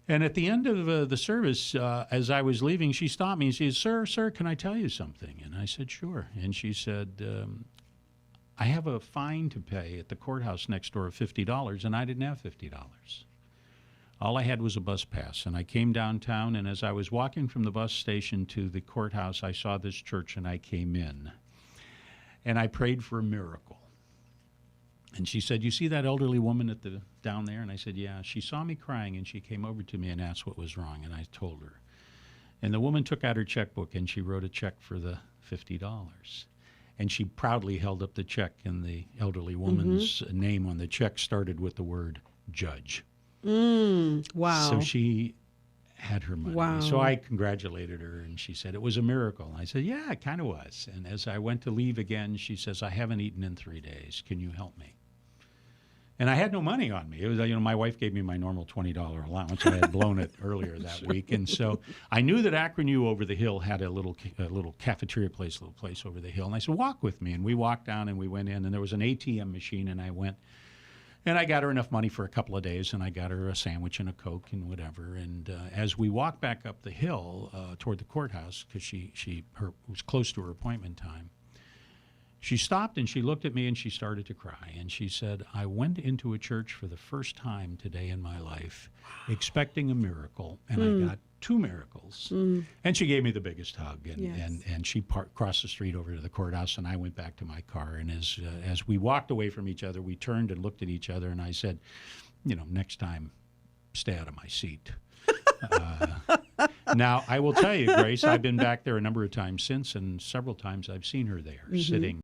And at the end of the service, as I was leaving, she stopped me and she said, sir, can I tell you something? And I said, sure. And she said, I have a fine to pay at the courthouse next door of $50, and I didn't have $50. All I had was a bus pass, and I came downtown, and as I was walking from the bus station to the courthouse, I saw this church, and I came in. And I prayed for a miracle. And she said, you see that elderly woman down there? And I said, yeah. She saw me crying, and she came over to me and asked what was wrong, and I told her. And the woman took out her checkbook, and she wrote a check for the $50. And she proudly held up the check, and the elderly woman's name on the check started with the word judge. Wow. So she had her money. Wow. So I congratulated her, and she said, it was a miracle. And I said, yeah, it kind of was. And as I went to leave again, she says, I haven't eaten in 3 days. Can you help me? And I had no money on me. It was, my wife gave me my normal $20 allowance. I had blown it earlier that week. And so I knew that Akron U over the hill had a little cafeteria place, little place over the hill. And I said, walk with me. And we walked down and we went in, and there was an ATM machine, and I went. And I got her enough money for a couple of days, and I got her a sandwich and a Coke and whatever. And as we walked back up the hill toward the courthouse, because she was close to her appointment time, she stopped and she looked at me and she started to cry. And she said, I went into a church for the first time today in my life, expecting a miracle, and I got 2 miracles. And she gave me the biggest hug. And she crossed the street over to the courthouse, and I went back to my car. And as we walked away from each other, we turned and looked at each other, and I said, next time, stay out of my seat. Now, I will tell you, Grace, I've been back there a number of times since, and several times I've seen her there sitting